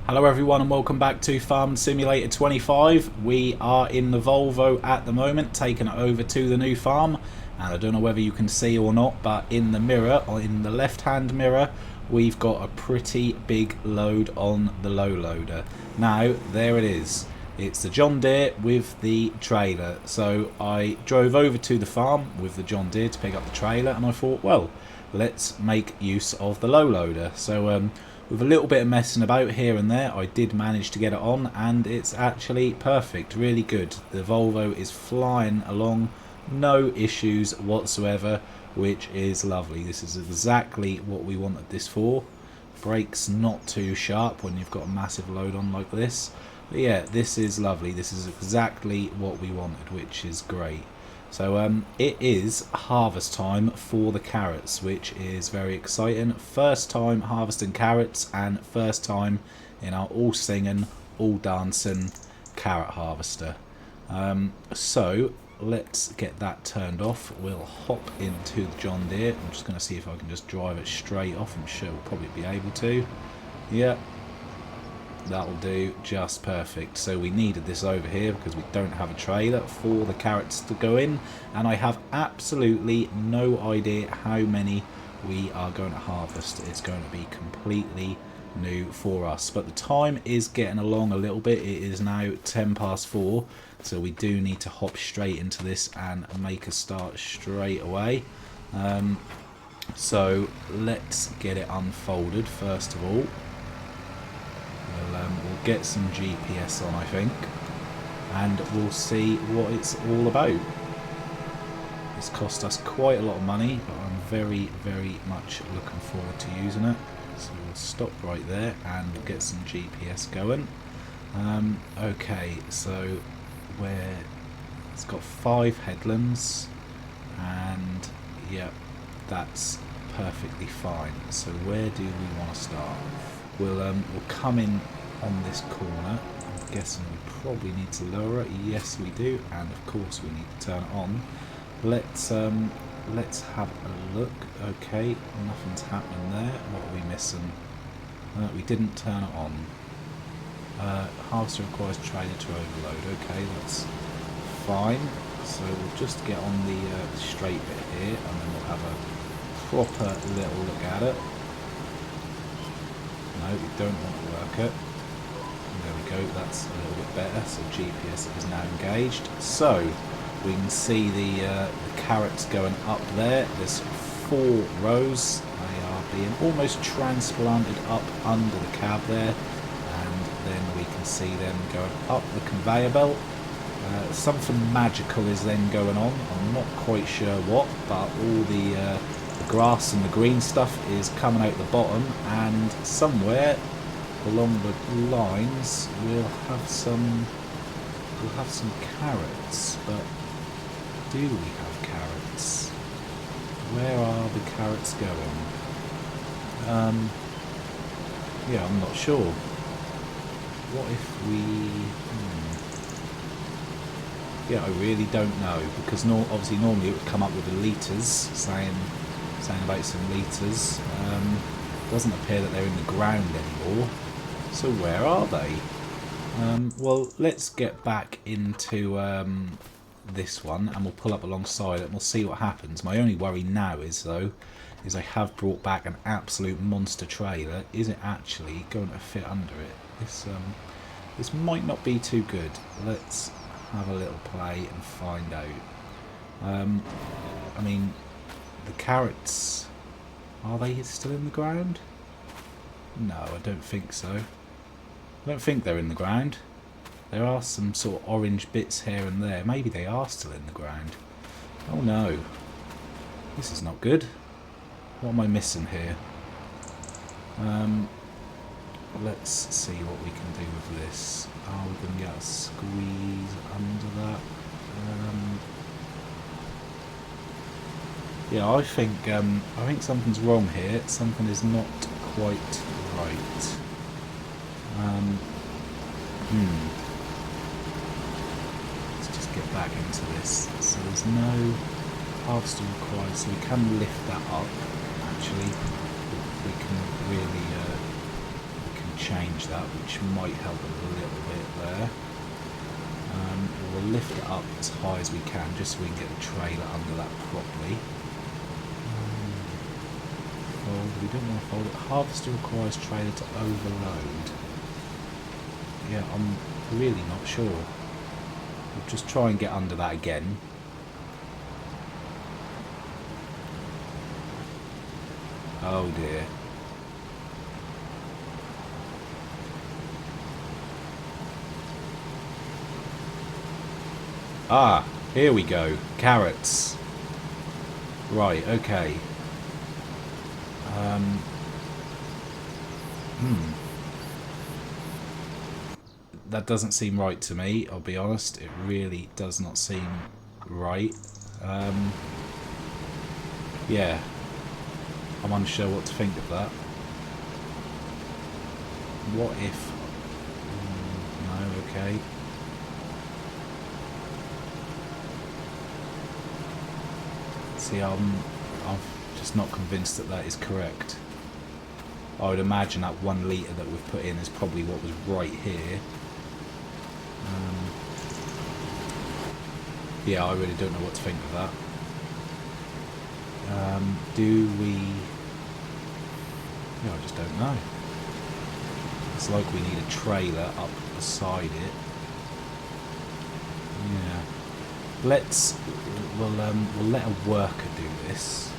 Hello everyone and welcome back to Farm Simulator 25. We are in the Volvo at the moment, taking it over to the new farm. And I don't know whether you can see or not, but in the mirror, or in the left hand mirror, we've got a pretty big load on the low loader. Now, there it is. It's the John Deere with the trailer. So I drove over to the farm with the John Deere to pick up the trailer, and I thought, well, let's make use of the low loader. So with a little bit of messing about here and there, I did manage to get it on, and it's actually perfect, really good. The Volvo is flying along, no issues whatsoever, which is lovely. This is exactly what we wanted this for. Brakes not too sharp when you've got a massive load on like this. But yeah, this is lovely. This is exactly what we wanted, which is great. So it is harvest time for the carrots, which is very exciting. First time harvesting carrots and first time in our all singing, all dancing carrot harvester. So let's get that turned off. We'll hop into the John Deere. I'm just going to see if I can just drive it straight off. I'm sure we'll probably be able to. Yeah. That'll do just perfect. So we needed this over here because we don't have a trailer for the carrots to go in, and I have absolutely no idea how many we are going to harvest. It's going to be completely new for us, but the time is getting along a little bit. It is now 4:10, so we do need to hop straight into this and make a start straight away. So let's get it unfolded first of all. We'll get some GPS on, I think, and we'll see what it's all about. It's cost us quite a lot of money, but I'm very, very much looking forward to using it. So we'll stop right there and we'll get some GPS going. Okay, so it's got 5 headlands, and yeah, that's perfectly fine. So where do we want to start? We'll come in on this corner. I'm guessing we probably need to lower it. Yes, we do, and of course we need to turn it on. Let's have a look. Okay, nothing's happening there. What are we missing? We didn't turn it on. Harvester requires trailer to overload. Okay, that's fine. So we'll just get on the straight bit here, and then we'll have a proper little look at it. No, we don't want to work it. There we go, that's a little bit better. So GPS is now engaged. So we can see the carrots going up there. There's 4 rows. They are being almost transplanted up under the cab there. And then we can see them going up the conveyor belt. Something magical is then going on. I'm not quite sure what, but all the grass and the green stuff is coming out the bottom, and somewhere along the lines we'll have some carrots. But do we have carrots? Where are the carrots going? Yeah, I'm not sure. What if we yeah, I really don't know, because obviously normally it would come up with the litres saying about some litres. Doesn't appear that they're in the ground anymore. So where are they? Well, let's get back into this one, and we'll pull up alongside it and we'll see what happens. My only worry now is I have brought back an absolute monster trailer. Is it actually going to fit under it? This might not be too good. Let's have a little play and find out. I mean, the carrots, are they still in the ground? No, I don't think so. I don't think they're in the ground. There are some sort of orange bits here and there. Maybe they are still in the ground. Oh no. This is not good. What am I missing here? Let's see what we can do with this. Are we going to get a squeeze under that? Yeah, I think something's wrong here. Something is not quite right. Let's just get back into this. So there's no harvester required, so we can lift that up. Actually, we can really change that, which might help a little bit there. We'll lift it up as high as we can, just so we can get the trailer under that properly. Fold. We don't want to fold it. Harvester requires trailer to overload. Yeah, I'm really not sure. We'll just try and get under that again. Oh dear. Ah, here we go. Carrots. Right, okay. That doesn't seem right to me, I'll be honest. It really does not seem right. Yeah. I'm unsure what to think of that. What if... no, okay. See, I'm just not convinced that that is correct. I would imagine that 1 litre that we've put in is probably what was right here. Yeah, I really don't know what to think of that. Do we... yeah, I just don't know. It's like we need a trailer up beside it. Yeah. We'll let a worker do this,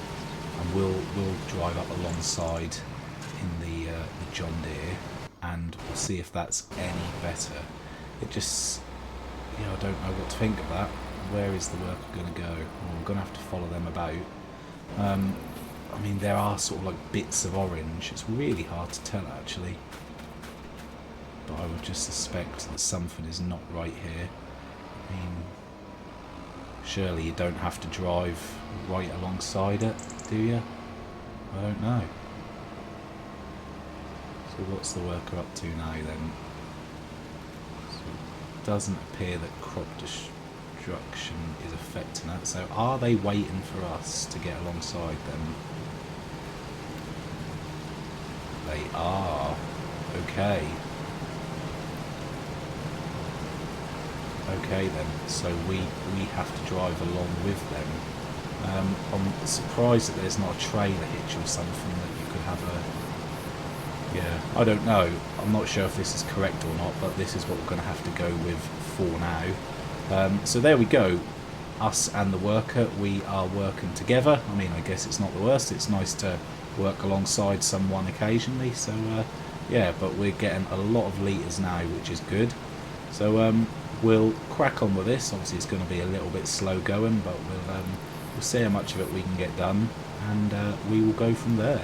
and we'll drive up alongside in the John Deere, and we'll see if that's any better. It just, I don't know what to think of that. Where is the worker going to go? Well, we're going to have to follow them about. I mean, there are sort of like bits of orange. It's really hard to tell actually, but I would just suspect that something is not right here. I mean, surely you don't have to drive right alongside it, do you? I don't know. So what's the worker up to now then? So it doesn't appear that crop destruction is affecting that. So are they waiting for us to get alongside them? They are. Okay. Okay then, so we have to drive along with them. I'm surprised that there's not a trailer hitch or something that you could have a... yeah, I don't know. I'm not sure if this is correct or not, but this is what we're going to have to go with for now. So there we go. Us and the worker, we are working together. I mean, I guess it's not the worst. It's nice to work alongside someone occasionally. So yeah, but we're getting a lot of litres now, which is good. So we'll crack on with this. Obviously it's going to be a little bit slow going, but we'll see how much of it we can get done, and we will go from there.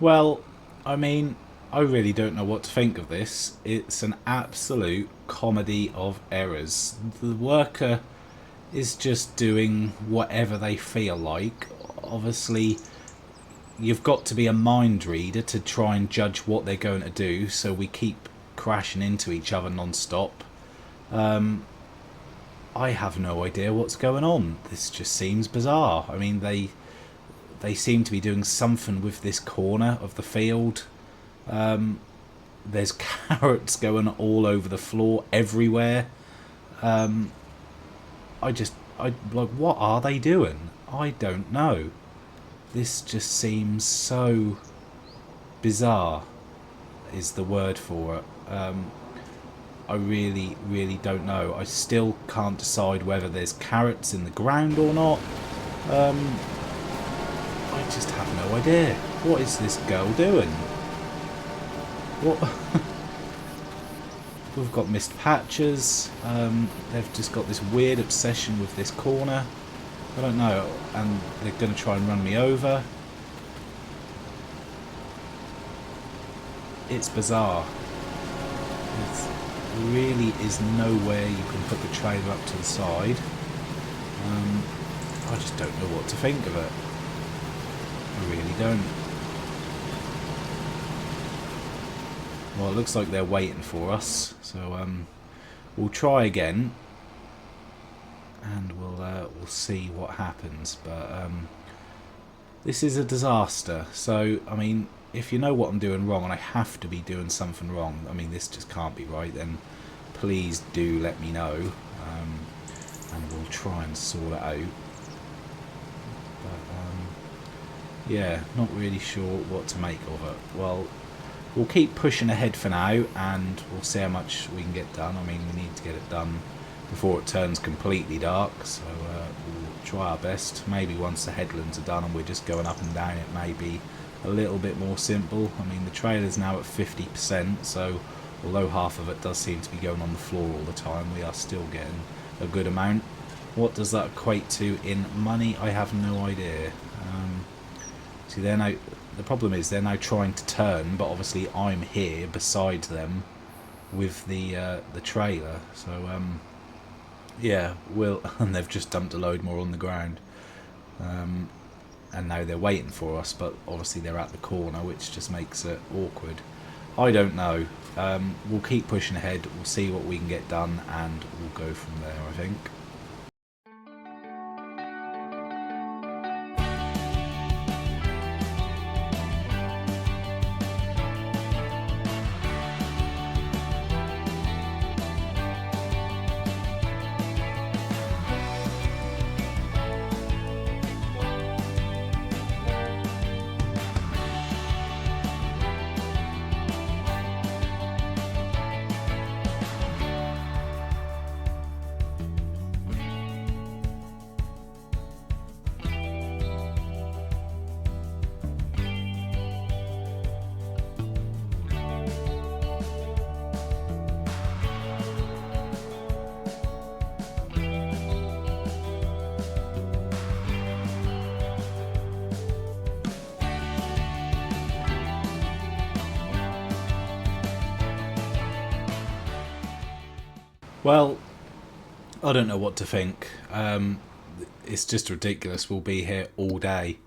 Well, I mean, I really don't know what to think of this. It's an absolute comedy of errors. The worker is just doing whatever they feel like. Obviously, you've got to be a mind reader to try and judge what they're going to do, so we keep crashing into each other non-stop. I have no idea what's going on. This just seems bizarre. I mean, they seem to be doing something with this corner of the field. There's carrots going all over the floor everywhere. What are they doing? I don't know. This just seems so bizarre is the word for it. I really, really don't know. I still can't decide whether there's carrots in the ground or not. I just have no idea. What is this girl doing? What? We've got missed patches. They've just got this weird obsession with this corner. I don't know. And they're going to try and run me over. It's bizarre. There really is nowhere you can put the trailer up to the side. I just don't know what to think of it. I really don't. Well, it looks like they're waiting for us, so we'll try again, and we'll see what happens. But this is a disaster. So I mean, if you know what I'm doing wrong, and I have to be doing something wrong, I mean, this just can't be right, then please do let me know, and we'll try and sort it out. But yeah, not really sure what to make of it. Well, we'll keep pushing ahead for now, and we'll see how much we can get done. I mean, we need to get it done before it turns completely dark, so we'll try our best. Maybe once the headlands are done and we're just going up and down, it may be a little bit more simple. I mean, the trailer's now at 50%, so although half of it does seem to be going on the floor all the time, we are still getting a good amount. What does that equate to in money? I have no idea. See, they're now, the problem is they're now trying to turn, but obviously I'm here beside them with the trailer. So yeah, and they've just dumped a load more on the ground. And now they're waiting for us, but obviously they're at the corner, which just makes it awkward. I don't know. We'll keep pushing ahead, we'll see what we can get done, and we'll go from there, I think. Well, I don't know what to think. It's just ridiculous. We'll be here all day.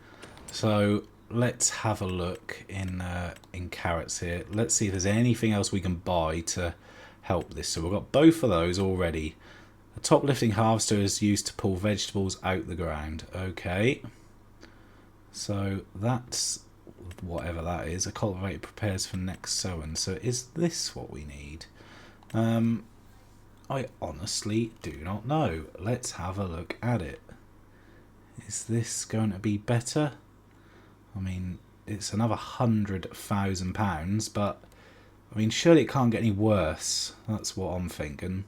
So let's have a look in carrots here. Let's see if there's anything else we can buy to help this. So we've got both of those already. A top lifting harvester is used to pull vegetables out the ground. Okay. So that's whatever that is. A cultivator prepares for next sowing. So is this what we need? I honestly do not know. Let's have a look at it. Is this going to be better? I mean, it's another £100,000, but I mean, surely it can't get any worse. That's what I'm thinking.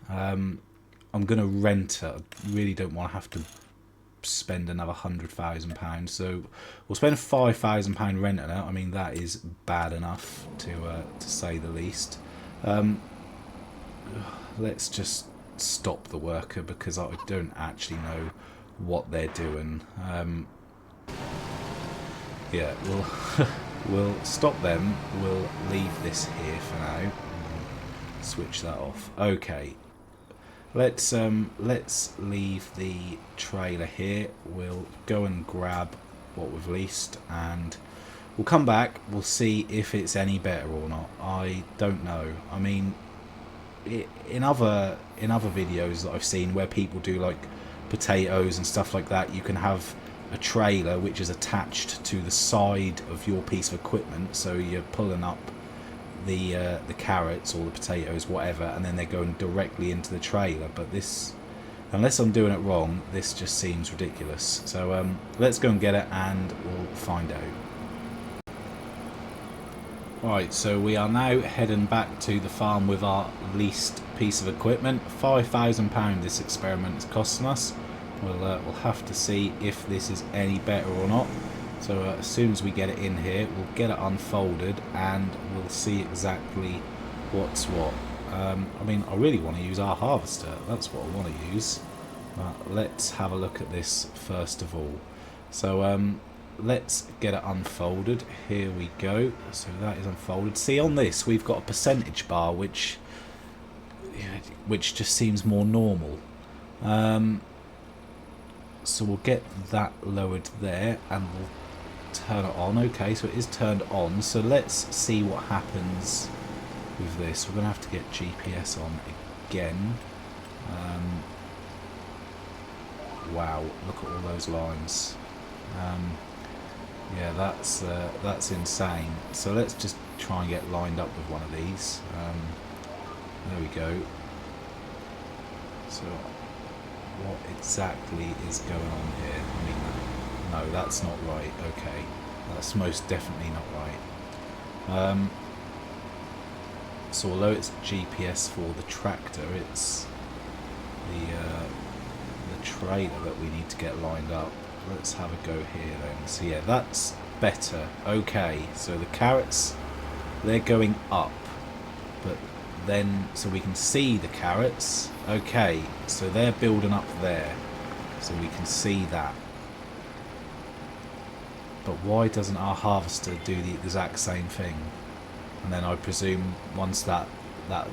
I'm going to rent it. I really don't want to have to spend another £100,000. So we'll spend £5,000 renting it. I mean, that is bad enough to say the least. Let's just stop the worker because I don't actually know what they're doing. Yeah, we'll stop them. We'll leave this here for now. Switch that off. Okay. Let's leave the trailer here. We'll go and grab what we've leased, and we'll come back, we'll see if it's any better or not. I don't know. I mean, in other videos that I've seen where people do like potatoes and stuff like that, you can have a trailer which is attached to the side of your piece of equipment, so you're pulling up the carrots or the potatoes, whatever, and then they're going directly into the trailer. But this, unless I'm doing it wrong, this just seems ridiculous. So let's go and get it and we'll find out. Right, so we are now heading back to the farm with our leased piece of equipment. £5,000 this experiment is costing us. We'll have to see if this is any better or not. So as soon as we get it in here, we'll get it unfolded and we'll see exactly what's what. I mean, I really want to use our harvester. That's what I want to use. But let's have a look at this first of all. So let's get it unfolded. Here we go. So that is unfolded. See, on this we've got a percentage bar which just seems more normal. So we'll get that lowered there and we'll turn it on. Okay, so it is turned on. So let's see what happens with this. We're going to have to get GPS on again. Wow, look at all those lines. Yeah, that's insane. So let's just try and get lined up with one of these. There we go. So what exactly is going on here? I mean, no, that's not right. Okay, that's most definitely not right. So although it's GPS for the tractor, it's the trailer that we need to get lined up. Let's have a go here then. So yeah, that's better. Okay, so the carrots, they're going up, but then so we can see the carrots. Okay, so they're building up there, so we can see that. But why doesn't our harvester do the exact same thing? And then I presume once that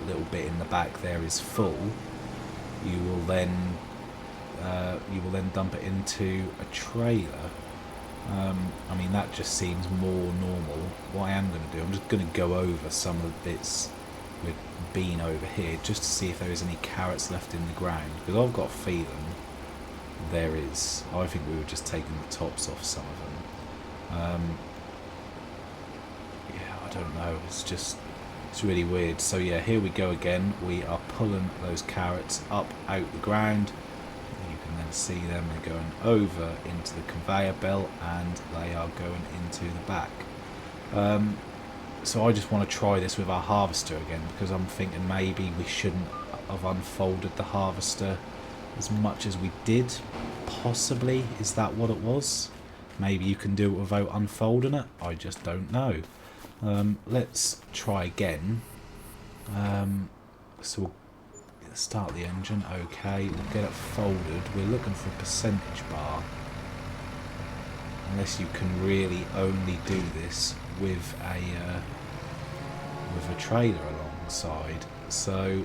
little bit in the back there is full, you will then dump it into a trailer. I mean, that just seems more normal. What I am going to do, I'm just going to go over some of the bits with bean over here just to see if there is any carrots left in the ground, because I've got a feeling there is. I think we were just taking the tops off some of them. Yeah, I don't know, it's really weird. So yeah, here we go again. We are pulling those carrots up out the ground. You can then see them, they're going over into the conveyor belt and they are going into the back. So I just want to try this with our harvester again, because I'm thinking maybe we shouldn't have unfolded the harvester as much as we did. Possibly, is that what it was? Maybe you can do it without unfolding it. I just don't know. Let's try again. So we'll start the engine. Okay, we'll get it folded. We're looking for a percentage bar. Unless you can really only do this with a trailer alongside. So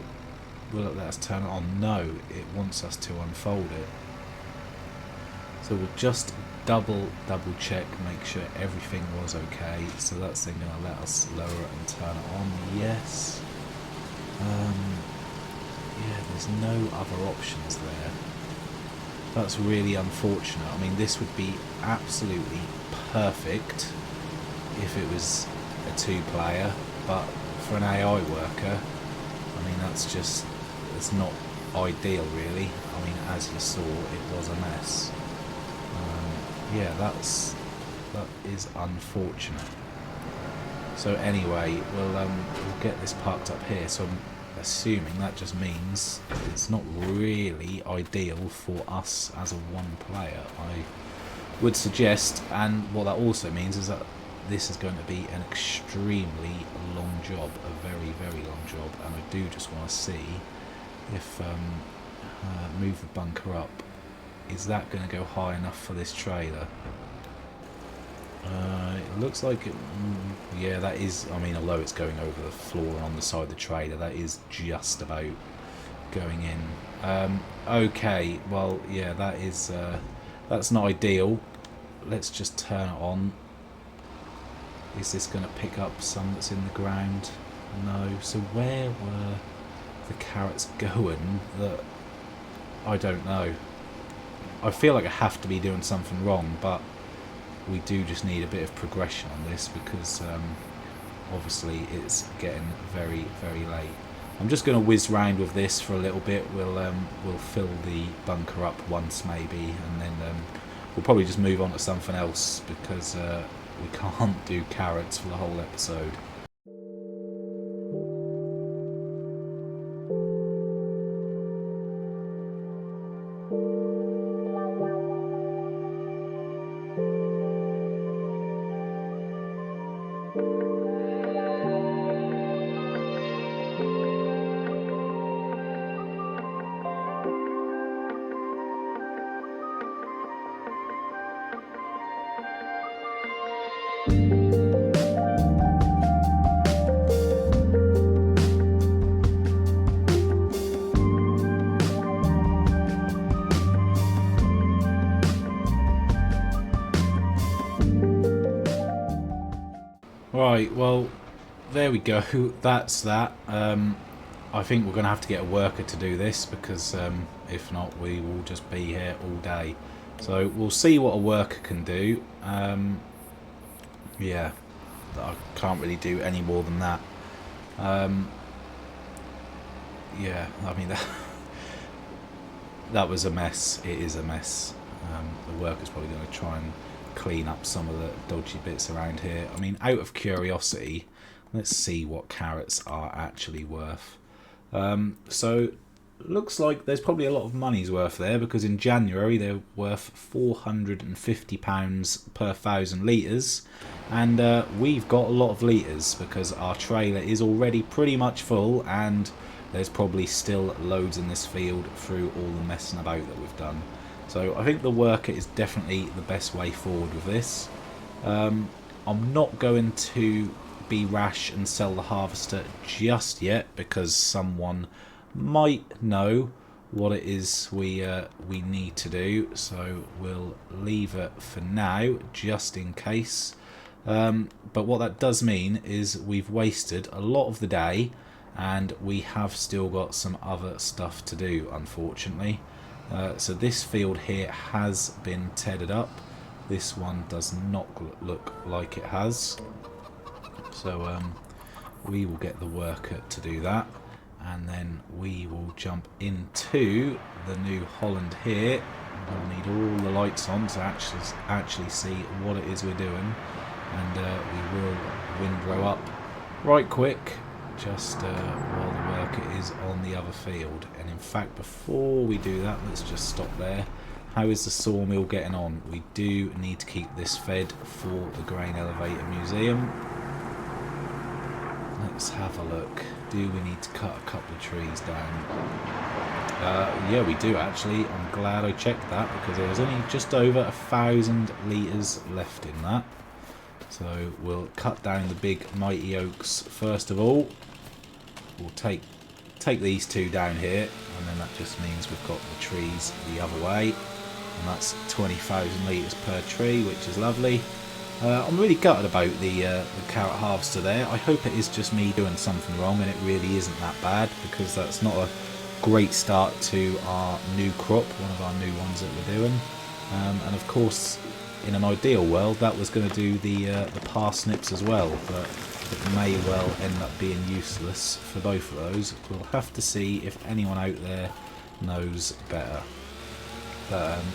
will it let us turn it on? No, it wants us to unfold it. So we'll just double check, make sure everything was okay. So that's then going to let us lower it and turn it on. Yes. Yeah, there's no other options there. That's really unfortunate. I mean, this would be absolutely perfect if it was a two-player, but for an AI worker, I mean, it's not ideal really. I mean, as you saw, it was a mess. Yeah, that is unfortunate. So anyway, we'll get this parked up here. So I'm assuming that just means it's not really ideal for us as a one player. I would suggest, and what that also means is that this is going to be an extremely long job, a very, very long job, and I do just want to see if move the bunker up. Is that going to go high enough for this trailer? It looks like it. Yeah, that is. I mean, although it's going over the floor and on the side of the trailer, that is just about going in. Okay, well, yeah, that is. That's not ideal. Let's just turn it on. Is this going to pick up some that's in the ground? No. So where were the carrots going? That I don't know. I feel like I have to be doing something wrong, but we do just need a bit of progression on this because obviously it's getting very, very late. I'm just going to whiz round with this for a little bit. We'll fill the bunker up once maybe, and then we'll probably just move on to something else because we can't do carrots for the whole episode. Right, well, there we go. That's that. I think we're going to have to get a worker to do this because if not, we will just be here all day. So we'll see what a worker can do. Yeah, I can't really do any more than that. Yeah, I mean, that was a mess. It is a mess. The worker's probably going to try and clean up some of the dodgy bits around here. I mean, out of curiosity, let's see what carrots are actually worth. So looks like there's probably a lot of money's worth there because in January they're worth £450 per 1,000 litres, and we've got a lot of litres because our trailer is already pretty much full, and there's probably still loads in this field through all the messing about that we've done. So I think the worker is definitely the best way forward with this. I'm not going to be rash and sell the harvester just yet because someone might know what it is we need to do. So we'll leave it for now just in case. But what that does mean is we've wasted a lot of the day and we have still got some other stuff to do, unfortunately. So this field here has been tedded up. This one does not look like it has. So we will get the worker to do that, and then we will jump into the New Holland here. We'll need all the lights on to actually see what it is we're doing, and we will windrow up right quick just while the worker is on the other field. And in fact, before we do that, let's just stop there. How is the sawmill getting on? We do need to keep this fed for the Grain Elevator Museum. Let's have a look. Do we need to cut a couple of trees down? Yeah, we do actually. I'm glad I checked that because there was only just over 1,000 litres left in that. So we'll cut down the big mighty oaks first of all. We'll take these two down here, and then that just means we've got the trees the other way, and that's 20,000 litres per tree, which is lovely. I'm really gutted about the carrot harvester there. I hope it is just me doing something wrong and it really isn't that bad, because that's not a great start to our new crop, one of our new ones that we're doing. And of course, in an ideal world, that was going to do the parsnips as well, but it may well end up being useless for both of those. We'll have to see if anyone out there knows better.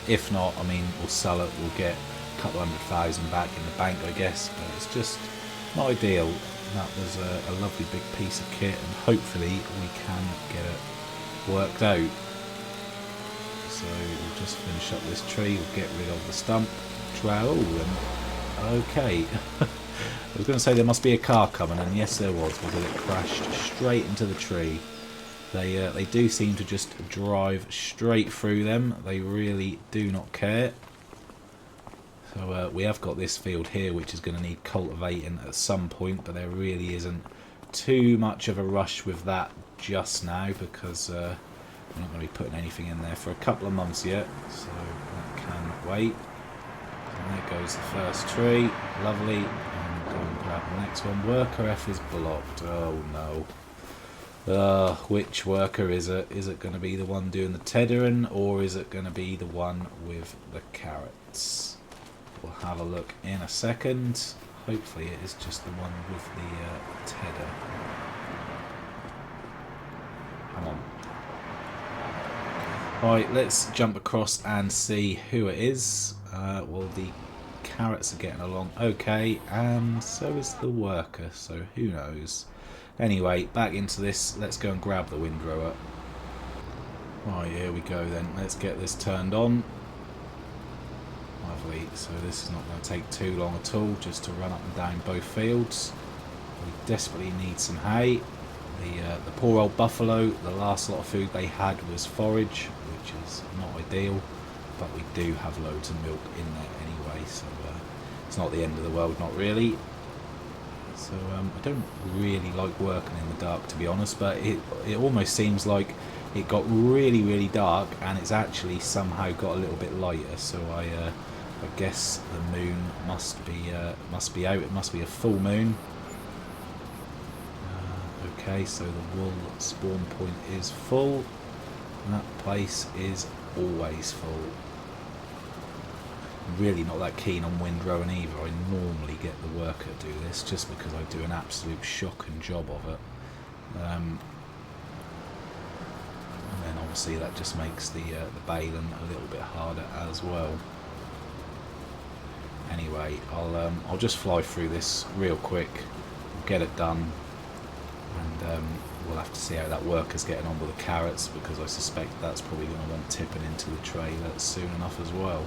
If not, I mean, we'll sell it, we'll get a couple 100,000 back in the bank, I guess, but it's just not ideal. That was a lovely big piece of kit, and hopefully we can get it worked out. So we'll just finish up this tree, we'll get rid of the stump. Okay. I was going to say there must be a car coming, and yes there was, because it crashed straight into the tree. They do seem to just drive straight through them. They really do not care. So we have got this field here which is going to need cultivating at some point, but there really isn't too much of a rush with that just now, because we're not going to be putting anything in there for a couple of months yet, so that can wait. And there goes the first tree, lovely. And go and grab the next one. Worker F is blocked. Oh no. Which worker is it? Is it going to be the one doing the tethering, or is it going to be the one with the carrots? We'll have a look in a second. Hopefully it is just the one with the tether. Come on. Right, let's jump across and see who it is. Well, the carrots are getting along okay, and so is the worker, so who knows. Anyway, back into this. Let's go and grab the windrower. Right, here we go then. Let's get this turned on. Lovely. So this is not going to take too long at all, just to run up and down both fields. We desperately need some hay. The poor old buffalo, the last lot of food they had was forage, which is not ideal, but we do have loads of milk in there anyway, so it's not the end of the world, not really. So I don't really like working in the dark, to be honest, but it almost seems like it got really dark and it's actually somehow got a little bit lighter, so I guess the moon must be out. It must be a full moon. Okay, so the wool spawn point is full. That place is always full. I'm really not that keen on windrowing either. I normally get the worker to do this just because I do an absolute shocking job of it. And then obviously that just makes the baling a little bit harder as well. Anyway, I'll just fly through this real quick, get it done. And we'll have to see how that worker's getting on with the carrots, because I suspect that's probably going to want tipping into the trailer soon enough as well.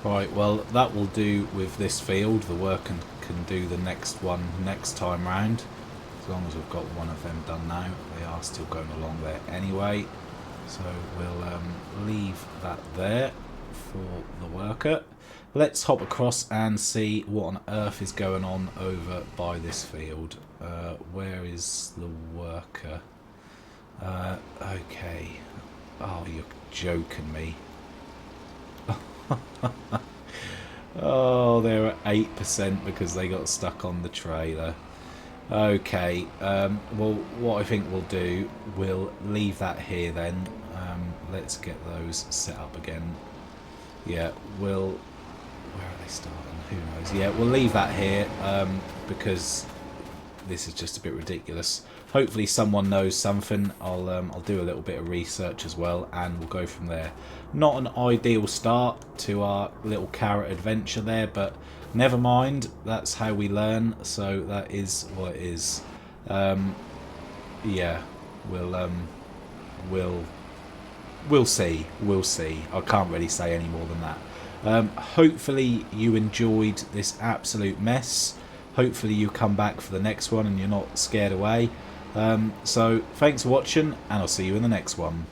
Right, well that will do with this field. The worker can do the next one next time round, as long as we've got one of them done now. They are still going along there anyway, so we'll leave that there for the worker. Let's hop across and see what on earth is going on over by this field. Where is the worker? Okay. Oh, you're joking me. Oh, they're at 8% because they got stuck on the trailer. Okay, well, what I think we'll do, we'll leave that here then. Let's get those set up again. Yeah, where are they starting? Who knows? Yeah, we'll leave that here because this is just a bit ridiculous. Hopefully someone knows something. I'll do a little bit of research as well, and we'll go from there. Not an ideal start to our little carrot adventure there, but never mind. That's how we learn. So that is what it is. Yeah, we'll see. We'll see. I can't really say any more than that. Hopefully you enjoyed this absolute mess. Hopefully you come back for the next one and you're not scared away. So thanks for watching, and I'll see you in the next one.